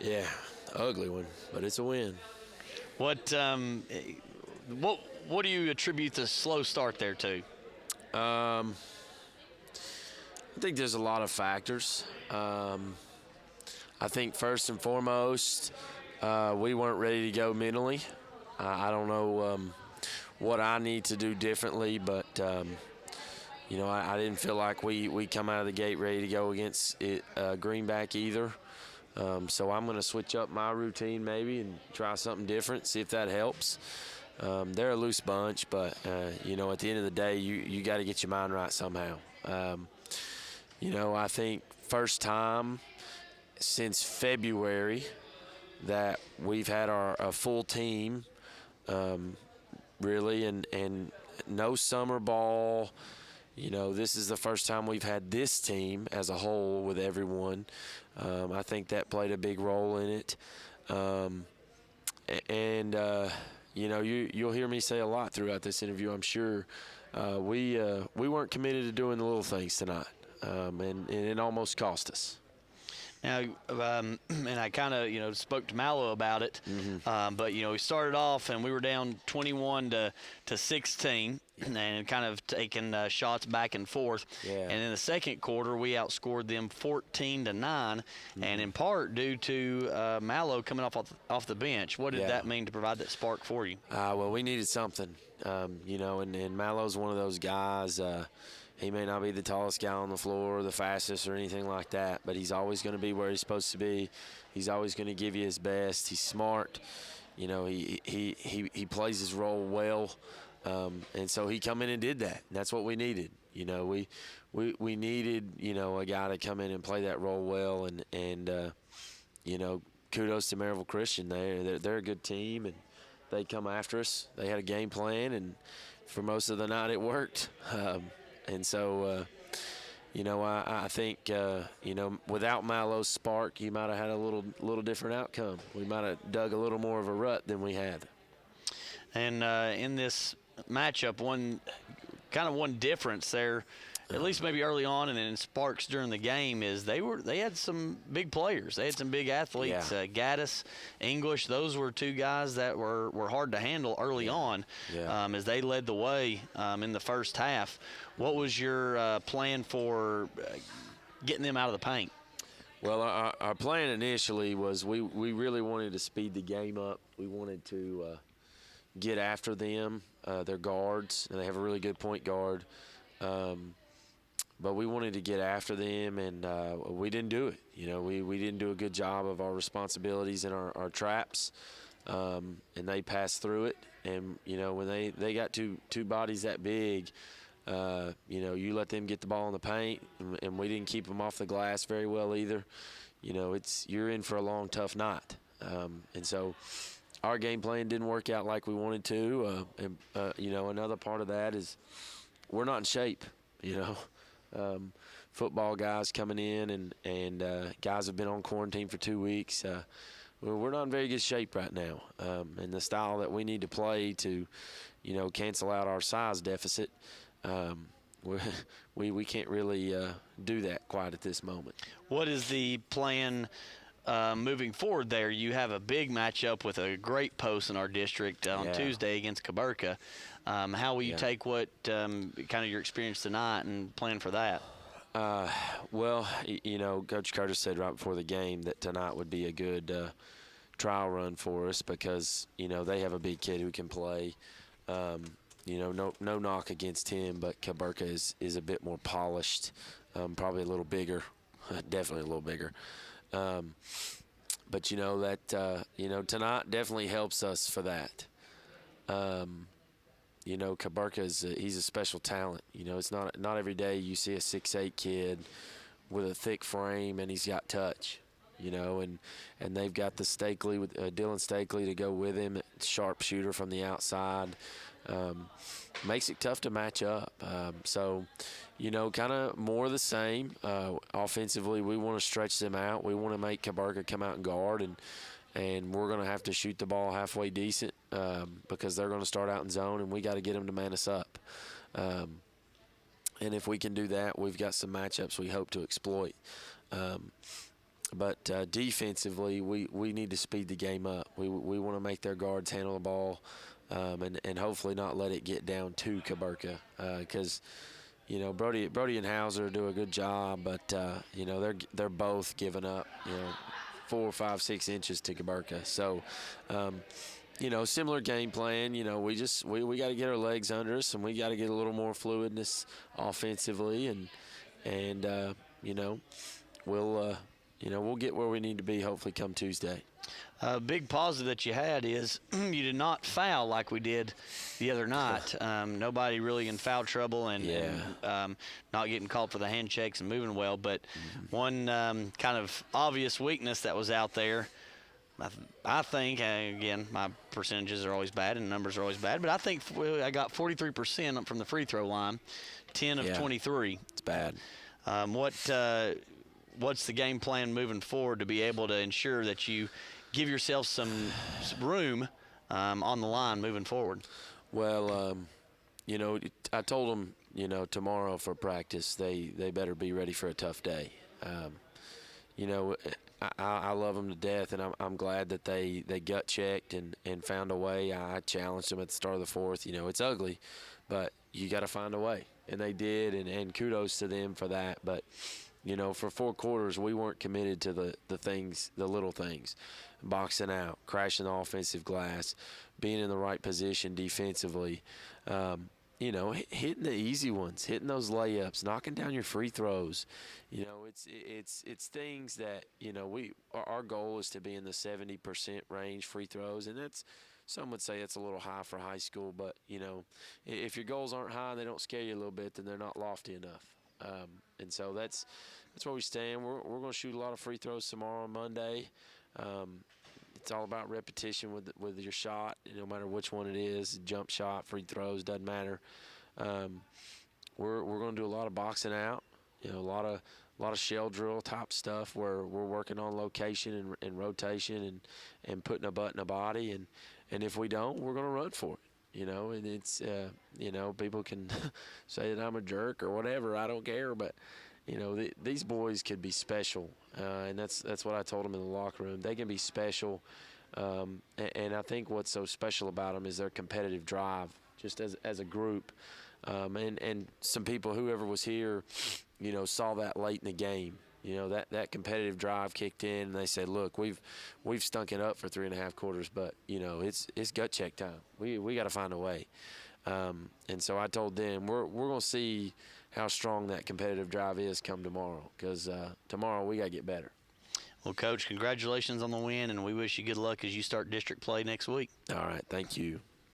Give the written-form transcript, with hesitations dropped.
Yeah, ugly one, but it's a win. What what do you attribute the slow start there to? I think there's a lot of factors. I think first and foremost, we weren't ready to go mentally. I don't know what I need to do differently, but I didn't feel like we come out of the gate ready to go against Greenback either. So I'm going to switch up my routine maybe and try something different, see if that helps. They're a loose bunch, but at the end of the day, you got to get your mind right somehow. I think first time since February that we've had a full team, really, and no summer ball. This is the first time we've had this team as a whole with everyone. I think that played a big role in it. You'll hear me say a lot throughout this interview, I'm sure. We weren't committed to doing the little things tonight, and it almost cost us. Now, and I kind of, spoke to Mallow about it, but, we started off and we were down 21 to 16 and kind of taking shots back and forth. Yeah. And in the second quarter, we outscored them 14-9, and in part due to Mallow coming off the bench. What did that mean to provide that spark for you? Well, we needed something, and Mallow's one of those guys. He may not be the tallest guy on the floor or the fastest or anything like that, but he's always going to be where he's supposed to be. He's always going to give you his best. He's smart. He plays his role well, and so he come in and did that. And that's what we needed. We needed a guy to come in and play that role well, and kudos to Maryville Christian. They're a good team, and they come after us. They had a game plan, and for most of the night it worked. And so, I think, without Mallow's spark, you might have had a little different outcome. We might have dug a little more of a rut than we had. And in this matchup, one difference there, at least maybe early on, and then in sparks during the game, is they had some big players. They had some big athletes. Yeah. Gaddis, English, those were two guys that were hard to handle early on. Yeah. As they led the way in the first half. What was your plan for getting them out of the paint? Well, our plan initially was we really wanted to speed the game up. We wanted to get after them, their guards, and they have a really good point guard. But we wanted to get after them, and we didn't do it. We didn't do a good job of our responsibilities and our traps, and they passed through it. And, when they got two bodies that big, you let them get the ball in the paint, and we didn't keep them off the glass very well either. You're in for a long, tough night. And so our game plan didn't work out like we wanted to. Another part of that is we're not in shape, football guys coming in and guys have been on quarantine for 2 weeks. We're not in very good shape right now. And the style that we need to play to, cancel out our size deficit, we can't really do that quite at this moment. What is the plan moving forward there? You have a big matchup with a great post in our district on Tuesday against Caburka. How will you take what kind of your experience tonight and plan for that? Well, Coach Curtis said right before the game that tonight would be a good trial run for us because, they have a big kid who can play. No knock against him, but Caburka is a bit more polished, probably a little bigger, definitely a little bigger. But tonight definitely helps us for that. Caburka he's a special talent. It's not every day you see a 6'8" kid with a thick frame and he's got touch. And they've got the Stakely with Dylan Stakely to go with him, sharp shooter from the outside. Makes it tough to match up. Kind of more of the same. Offensively, we want to stretch them out. We want to make Caburka come out and guard, and we're going to have to shoot the ball halfway decent because they're going to start out in zone, and we got to get them to man us up. And if we can do that, we've got some matchups we hope to exploit. But defensively, we need to speed the game up. We want to make their guards handle the ball, and hopefully not let it get down to Caburca, because Brody and Hauser do a good job, but they're both giving up 4, 5, 6 inches to Caburca. So similar game plan. We got to get our legs under us, and we got to get a little more fluidness offensively, and we'll get where we need to be hopefully come Tuesday. A big positive that you had is you did not foul like we did the other night. Nobody really in foul trouble and not getting called for the handshakes and moving well. But one kind of obvious weakness that was out there, I think, again, my percentages are always bad and numbers are always bad, but I think I got 43% from the free throw line, 10 of 23. It's bad. What's the game plan moving forward to be able to ensure that you give yourself some room on the line moving forward? Well, I told them, tomorrow for practice, they better be ready for a tough day. I love them to death, and I'm glad that they gut checked and found a way. I challenged them at the start of the fourth. It's ugly, but you got to find a way, and they did, and kudos to them for that. But for 4 quarters, we weren't committed to the little things, boxing out, crashing the offensive glass, being in the right position defensively, hitting the easy ones, hitting those layups, knocking down your free throws. It's things that our goal is to be in the 70% range free throws, and that's. Some would say it's a little high for high school, but if your goals aren't high and they don't scare you a little bit, then they're not lofty enough. And so that's where we stand. We're going to shoot a lot of free throws tomorrow on Monday. It's all about repetition with your shot, no matter which one it is, jump shot, free throws, doesn't matter. We're going to do a lot of boxing out, a lot of shell drill type stuff where we're working on location and rotation and putting a butt in a body, and if we don't, we're going to run for it. And it's, people can say that I'm a jerk or whatever. I don't care. But, these boys could be special. And that's what I told them in the locker room. They can be special. And I think what's so special about them is their competitive drive, just as a group. And some people, whoever was here, saw that late in the game. That competitive drive kicked in, and they said, "Look, we've stunk it up for 3.5 quarters, but it's gut check time. We got to find a way." And so I told them we're going to see how strong that competitive drive is come tomorrow, because tomorrow we got to get better. Well, Coach, congratulations on the win, and we wish you good luck as you start district play next week. All right, thank you.